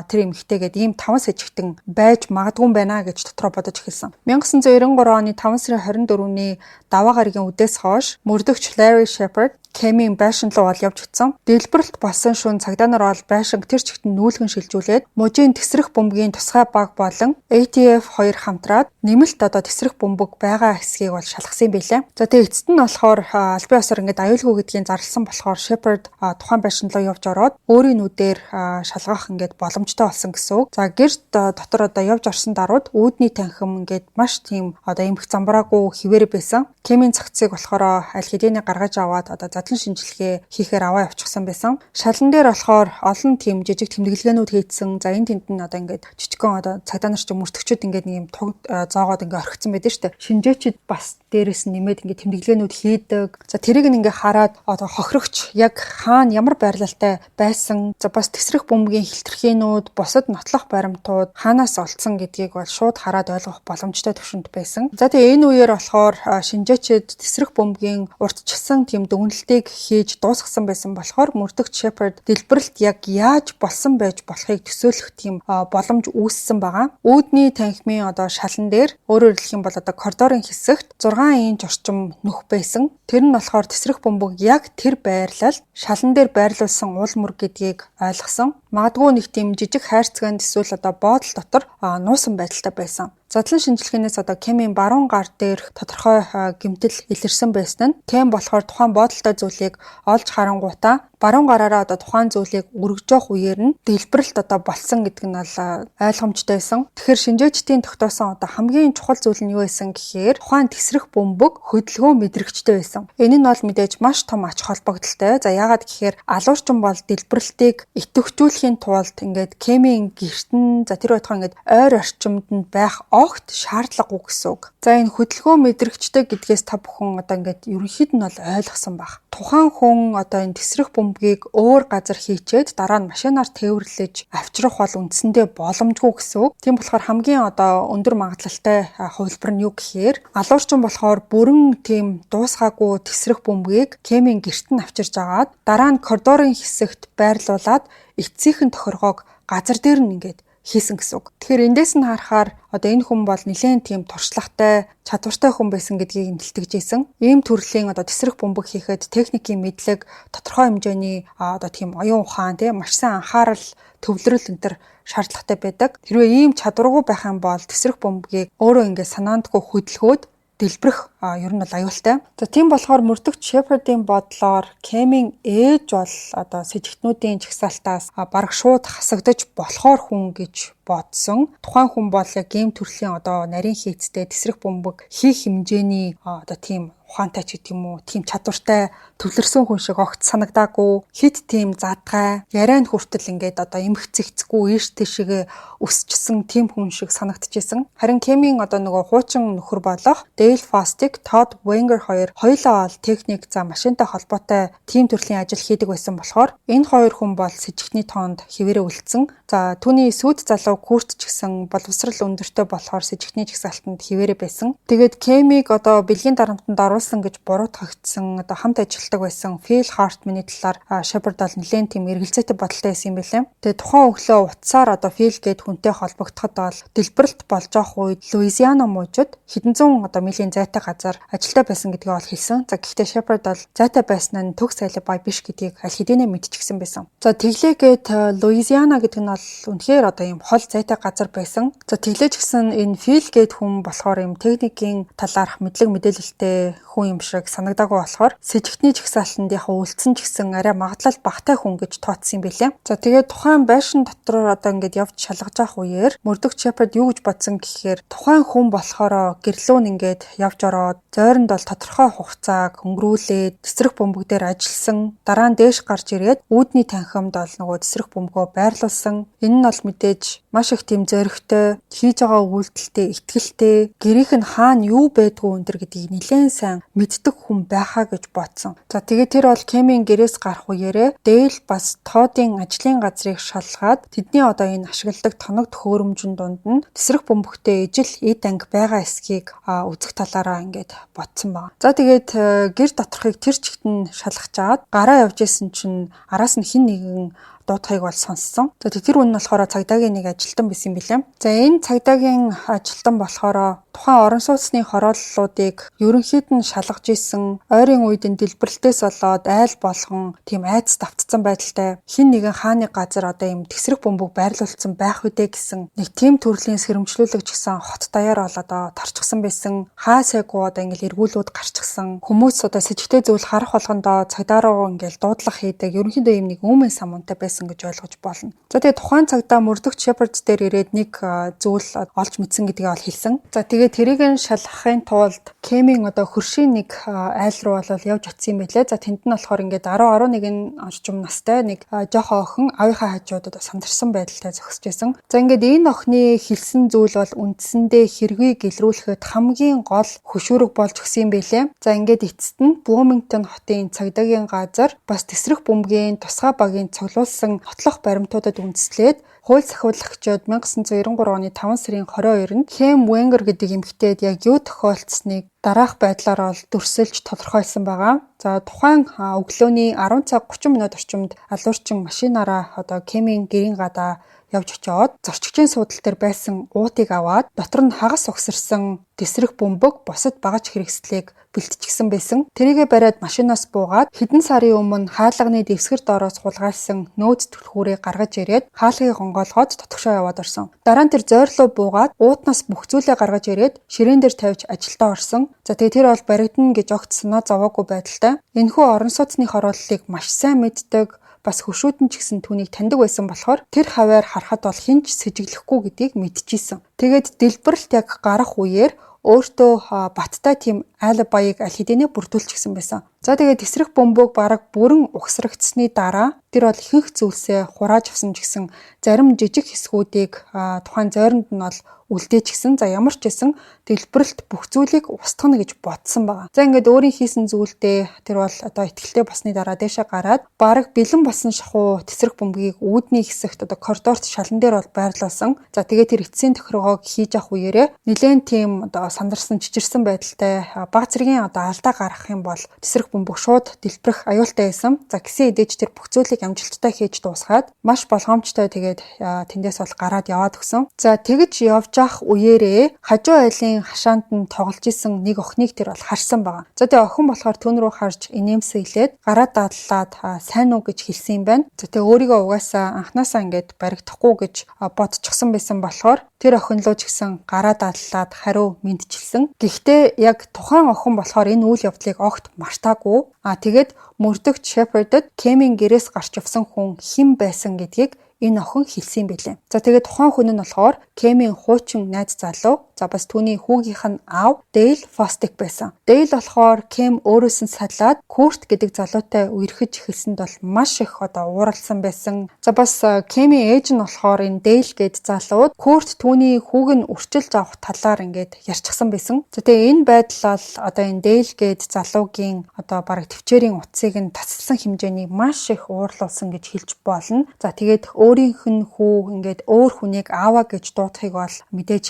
тэр эмэгтэйгээд ийм 5 сэжигтэн байж магадгүй байна гэж дотроо бодож эхэлсэн. 1993 оны 5 сарын 24-ний даваа гарагийн үдээс хойш мөрдөгч Larry Shepard Кэмийн байшин руу бол явж гисэн. Дэлбэрэлт болсон шөнө цагдаа нар бол байшин тэр чигт нүүлгэн шилжүүлээд мужийн тесрэх бөмбөгийн тусгай баг болон ATF 2 хамтраад нэмэлт одоо тесрэх бөмбөг байгаа хэсгийг бол шалгасан юм билээ. За тэгээ эцэст нь болохоор албан ёсоор ингээд аюулгүй гэдгийг зарласан болохоор Shepard тухайн байшин руу явж ороод өөрийн нүдээр шалгах ингээд боломжтой болсон гэсэн үг. За гэрт дотор одоо явж орсон даруйд үүдний танхим ингээд маш тийм одоо эмх замбраагүй хിവэр байсан. Кэмийн цагцыг болохоор аль хэдийн гаргаж аваад одоо задлан шинжилгээ хийхээр аваа явчихсан байсан. Шалан дээр болохоор олон тийм жижиг тэмдэглэгээнүүд хийцэн. За энэ тэнд нь одоо ингээд жижигхэн одоо цагдаа нар ч мөртөгчүүд ингээд нэг юм зоогоод ингээд орхицсан байдаг шүү дээ. Шинжээчид бас дээрээс нь нэмээд ингээд тэмдэглээнүүд хийдэг. За тэрийг нь ингээд хараад одоо хохирогч яг хаана ямар байрлалтай байсан. За бас тесрэх бөмбөгийн хилтерхийнүүд, бусад нотлох баримтууд хаанаас олдсон гэдгийг бол шууд хараад ойлгох боломжтой төвшөнд байсан. За тэгээ энэ үеэр болохоор шинжээчид тесрэх бөмбөгийн урдчилсан тийм дүгнэлтийг хийж дуусгасан байсан болохоор мөрдөгч Shepard дэлбэрэлт яг яаж болсон байж болохыг төсөөлөх тийм боломж үүссэн байгаа. Үүдний танхимын одоо шалан дээр өөрөөр хэлэх юм бол одоо коридорын хэсэгт 6 инч орчим нүх байсан. Тэр нь болохоор тесрэх бөмбөг яг тэр байрлал шалан дээр байрлуулсан уул мөр гэдгийг ойлгосон. Магадгүй нэг тийм жижиг хайрцагт эсвэл одоо боодол дотор нуусан байдалтай байсан. Задлан шинжилгээнээс одоо Кэмийн баруун гар дээрх тодорхой гэмтэл илэрсэн байсан нь Кэм болохоор тухайн боодолтой зүйлийг олж харангуйтаа баруун гараараа одоо тухайн зүйлийг өргөж явах үеэр нь дэлбэрэлт одоо болсон гэдэг нь бол ойлгомжтой байсан. Тэгэхээр шинжээчдийн тогтоосон одоо хамгийн чухал зүйл нь юу байсан гэхээр тухайн тесрэх бөмбөг хөдөлгөөн мэдрэгчтэй байсан. Энэ нь бол мэдээж маш том ач холбогдолтой. За яагаад гэхээр алуурчин бол дэлбэрэлтийг идэвхжүүлэхийн тулд ингээд Кэмийн гэрт нь за тэр байтугай ингээд ойр орчимд нь байх огт шаардлагагүй гэсэн үг. За энэ хөдөлгөөн мэдрэгчтэй гэдгээс та бүхэн одоо ингээд ерөнхийд нь бол ойлгосон баг. Тухайн хүн одоо энэ тесрэх бөмбөгийг өөр газар хийчээд дараа нь машинаар тээвэрлэж авчрах бол үндсэндээ боломжгүй гэсэн үг. Тийм болохоор хамгийн одоо өндөр магадлалтай хувилбар нь юу гэхээр алуурчин болохоор бүрэн тийм дуусгаагүй тесрэх бөмбөгийг Кэмийн гэрт нь авчирж агаад дараа нь коридорын хэсэгт байрлуулад эцсийнхэн тохиргоог газар дээр нь ингээд хийсэн гэсэн үг. Тэгэхээр эндээс нь харахаар одоо энэ хүн бол нэлээд тийм туршлагатай, чадвартай хүн байсан гэдгийг нэлтгэж ийсэн. Ийм төрлийн одоо тесрэх бөмбөг хийхэд техникийн мэдлэг, тодорхой хэмжээний одоо тийм оюун ухаан тийм маш сайн анхаарал, төвлөрөл энэ төр шаардлагатай байдаг. Хэрвээ ийм чадваргүй байх юм бол тесрэх бөмбөгийг өөрөө ингээд санаандгүй хөдөлгөөд дэлбэрэх ер нь бол аюултай. За тийм болохоор мөрдөгч Shepard-ийн бодлоор Cam-ийн ээж бол одоо с жигтнүүдийн чагсаалтаас бараг шууд хасагдаж болохоор хүн гэж бодсон. Тухайн хүн бол яг гейм төрлийн одоо нарийн хийцтэй тесрэх бөмбөг хийх хэмжээний одоо тийм ухаантай ч гэдэг юм уу, тийм чадвартай төвлөрсөн хүн шиг огт санагдаагүй. Хит тийм задгай, ярианд хүртэл ингээд одоо эмх цэгцгүй ийш тийшээ өсчихсэн тийм хүн шиг санагдчихсэн. Харин Cam-ийн одоо нөгөө хуучин нөхөр болох Dale Fostick, Todd Wenger хоёулаа бол техник за машинтай холбоотой тийм төрлийн ажил хийдэг байсан болохоор энэ хоёр хүн бол с жигтний тоонд хэвээрээ үлдсэн. За түүний сүйд залуу Курт ч гэсэн боловсрал өндөртэй болохоор с жигтний жагсаалтанд хэвээрээ байсан. Тэгээд Cam-ийг одоо бэлгийн дарамтанд оруулсан гэж буруутгагдсан одоо хамт ажилладаг байсан Phil Hartman-ы талаар Shepard бол нэлээд тийм эргэлзээтэй бодолтой байсан юм байлээ. Тэгээд тухайн өглөө утсаар одоо Phil гээд хүнтэй холбогдоход бол дэлбэрэлт болж байгаа үед Louisiana мужид хэдэн зуун одоо милийн зайтай газар ажилдаа байсан гэдгийг ол хэлсэн. За гэхдээ Shepard бол зайтай байсан нь төгс алибай биш гэдгийг аль хэдийнэ мэдчихсэн байсан. За тэглээгээд Louisiana гэдэг нь бол үнэхээр одоо ийм хол зайтай газар байсан. За тэглээж гисэн энэ Phil гээд хүн болохоор ийм техникийн талаарх мэдлэг мэдээлэлтэй хүн юм шиг санагдаагүй болохоор с жигтний жагсаалтанд яг үлдсэн ч гэсэн арай магадлал багтай хүн гэж тооцсон юм билээ. За тэгээд тухайн байшин дотор одоо ингээд явж шалгаж явах үеэр мөрдөгч Shepard юу гэж бодсон гэхээр тухайн хүн болохоор гэрлүүн ингээд явж ороод зойронд бол тодорхой хугацааг өнгөрүүлээд тесрэх бөмбөг дээр ажилласан. Дараа нь дээш гарч ирээд үүдний танхимд бол нөгөө тесрэх бөмбөгөө байрлуулсан. Энэ нь бол мэдээж маш их тийм зоригтой, хийж байгаа үйлдэлтэй, итгэлтэй, гэрийнх нь хаана юу байдгүй өндөр гэдгийг нэлээд сайн мэддэг хүн байхаа гэж бодсон. За тэгээд тэр бол Cam-ийн гэрээс гарах үеэрээ Dale бас Todd-ийн ажлын газрыг шалгаад тэдний одоо энэ ашигладаг тоног төхөөрөмжийн дунд нь тесрэх бөмбөгтэй ижил эд анги байгаа эсхийг үзэх талаараа ингээд бодсон байна. За тэгээд гэр доторхыг тэр чигт нь шалгачаад гараа явж исэн чинь араас нь хин нэгэн дуудахыг бол сонссон. За тэр хүн нь болохоор цагдаагийн нэг ажилтан байсан юм билээ. За энэ цагдаагийн ажилтан болохоор тухайн орон сууцны хорооллуудыг ерөнхийд нь шалгаж исэн. Ойрын үед энэ дэлбэрэлтээс болоод айл болгон тийм айдас давтцсан байдалтай хин нэгэн хааны газар одоо юм тесрэх бөмбөг байрлуулсан байх үдэ гэсэн нэг тийм төрлийн сэрэмжлүүлэг ч гэсэн хот даяар бол одоо тарчсан байсан. Хаа сайгүй одоо ингээл эргүүлүүд гарчсан. Хүмүүс одоо с жигтэй зүйл харах болгондоо цагдаа руу ингээл дуудлага хийдэг. Ерөнхийдөө юм нэг үүмэн самунтай байсан гэж ойлгож болно. За тэгээ тухайн цагдаа мөрдөгч Shepard дээр ирээд нэг зүйл олж мэдсэн гэдгийг ол хэлсэн. За тэгээ тэрийг нь шалгахын тулд Cam-ийн одоо хөршийн нэг айл руу бол явж очсон юм байлээ. За тэнд нь болохоор ингээд 10-11 орчим настай нэг жоохон охин авийнхаа хажууд одоо сандарсан байдалтай зогсож байсан. За ингээд энэ охины хэлсэн зүйл бол үндсэндээ хэргийг илрүүлэхэд хамгийн гол хөшүүрэг болж өгсөн юм байлээ. За ингээд эцэст нь Bloomington хотын цагдаагийн газар бас тесрэх бөмбөгийн тусгай багийн цуглуулсан хотлох баримтуудад үндэслээд хууль сахиулагчид 1993 оны 5 сарын 22-нд Cam Wenger гэдэг эмэгтэйд яг юу тохиолдсныг дараах байдлаар ол дүрсэлж тодорхойлсон байгаа. За тухайн өглөөний 10 цаг 30 минут орчимд алуурчин машинаараа одоо Cam-ийн гэрийн гадаа явж очиод зорчигчийн суудлал дээр байсан уутыг аваад дотор нь хагас угсарсан тесрэх бөмбөг бусад багаж хэрэгслийг бэлтчихсэн байсан. Тэрийгэ бариад машинаас буугаад хэдэн сарын өмнө хаалганы дэвсгэр доороос хулгайлсан нөөц түлхүүрийг гаргаж ирээд хаалгыг онгойлгоод тотгошоо яваад орсон. Дараа нь тэр зойрлоо буугаад уутнаас бүх зүйлээ гаргаж ирээд ширээн дээр тавьж ажилдаа орсон. За тэгээ тэр бол баригдана гэж огт санаа зовоогүй байдалтай. Энэхүү орон сууцны хорооллыг маш сайн мэддэг, бас хөшөөдөн ч гэсэн түүнийг таньдаг байсан болохоор тэр хаваар харахад бол хинч сэжиглэхгүй гэдгийг мэдчихсэн. Тэгээд дэлбэрэлт яг гарах үеэр өөртөө баттай тийм алибаяг аль хэдийнэ бүрдүүлчихсэн байсан. За тэгээд тесрэх бөмбөг бараг бүрэн угсрагдсны дараа тэр бол ихэнх зүйлсээ хурааж авсан ч гэсэн зарим жижиг хэсгүүдийг тухайн зойронд нь бол үлдээчихсэн. За ямар ч байсан дэлбэрэлт бүх зүйлийг устгана гэж бодсон байгаа. За ингээд өөрийн хийсэн зүйлдээ тэр бол одоо итгэлтэй болсны дараа дээшээ гараад бараг бэлэн болсон шахуу тесрэх бөмбөгийг үүдний хэсэгт одоо коридорт шалан дээр бол байрлуулсан. За тэгээд тэр эцсийн тохиргоог хийж авах үеэрээ нэлээд тийм одоо сандарсан чичирсэн байдалтай баг зэргийн одоо алдаа гаргах юм бол тесрэх бөмбөг шууд дэлбэрэх аюултай байсан. За гисэн эдэж тэр бүх зүйлийг амжилттай хийж дуусгаад маш болгоомжтой тэгээд тэндээс бол гараад яваад өгсөн. За тэгж явж ах үеэрээ хажуу айлын хашаанд нь тоглож исэн нэг охиныг тэр бол харсан байгаа. За тэгээ охин болохоор түн рүү харж инээмсэглээд гараа дадлаад сайн уу гэж хэлсэн юм байна. За тэгээ өөрийгөө угаасаа анханасаа ингээд баригдахгүй гэж бодчихсон байсан болохоор тэр охин луу ч гэсэн гараа дадлаад хариу мэдчилсэн. Гэхдээ яг тухайн охин болохоор энэ үйл явдлыг огт мартаагүй. Тэгээд мөрдөгч Shepard-д Кэмийн гэрээс гарч явсан хүн хэн байсан гэдгийг энэ охин хэлсэн юм билээ. За тэгээд тухайн хүн нь болохоор Кэмийн хуучин найз залуу. За бас түүний хүүгийнх нь аав Дейл Фостик байсан. Дейл болохоор Кэм өөрөөс нь салаад Курт гэдэг залуутай үерхэж эхэлсэнд бол маш их ууралсан байсан. За бас Кэмийн ээж нь болохоор энэ Дейл гээд залууд Курт түүний хүүг нь үрчилж авах талаар ингээд ярьчихсан байсан. За тэгээ энэ байдал бол энэ Дейл гээд залуугийн бараг төвчээрийн утсыг нь тасалсан хэмжээний маш их уурлуулсан гэж хэлж болно. За тэгээд өөрийнх нь хүү ингээд өөр хүнийг ааваа гэж дуудахыг бол мэдээж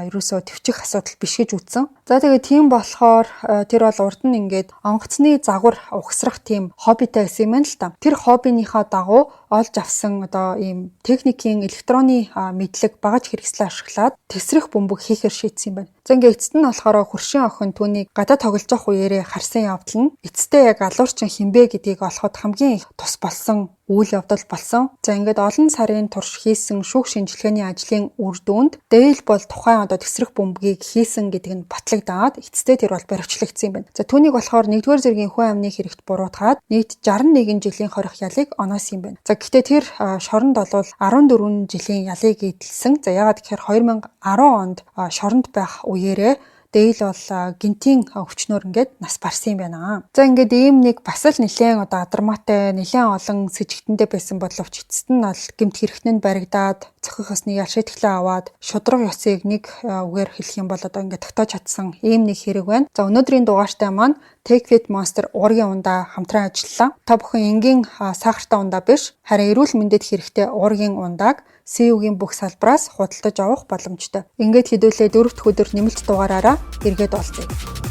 ерөөсөө төвчих асуудал биш гэж үзсэн. За тэгээ тийм болохоор тэр бол урд нь ингээд онгоцны загвар угсрах тийм хоббитай байсан юм байна л та. Тэр хоббинийхаа дагуу олж авсан ийм техникийн электроны мэдлэг багаж хэрэгслээ ашиглаад тесрэх бөмбөг хийхээр шийдсэн юм байна. За ингээд эцэст нь болохоор хуршийн охин түүнийг гадаа тоглож явах үеэрээ харсан явдал нь эцэстээ яг алуурчин хинбэ гэдгийг олоход хамгийн их тус болсон үйл явдал болсон. За ингээд олон сарын турш хийсэн шүүх шинжилгээний ажлын үр дүнд Дейл бол тухайн тесрэх бөмбөгийг хийсэн гэдэг нь батлагдаад эцэстээ тэр бол баривчлагдсан юм байна. За түүнийг болохоор 1-р зэргийн хүн амны хэрэгт буруутгаад нийт 61 жилийн хорих ялыг оноосон юм байна. За гэхдээ тэр шоронд бол 14 жилийн ялыг эдэлсэн. За яагаад гэхээр 2010 онд шоронд байх үеэрээ Дейл бол гинтийн өвчнөөр ингээд нас барсан юм байна. За ингээд ийм нэг бас л нэлээд адармаатай нэлээд олон сэжигтэндээ байсан боловч эцэст нь бол гэмт хэрэгтэн баригдаад цохих ёсны ял шийтгэлээ аваад шудраг ёсыг нэг үгээр хэлэх юм бол ингээд тогтоож чадсан ийм нэг хэрэг байна. За өнөөдрийн дугаартай маань TechFit Monster уургийн ундаа хамтран ажиллалаа. Та бүхэн энгийн сахартай ундаа биш харин эрүүл мэндэд хэрэгтэй уургийн ундааг CU-гийн бүх салбараас худалдаж авах боломжтой. Ингээд хэдүүлээ 4 дахь өдөр нэмэлт дугаараараа эргээд олцъя.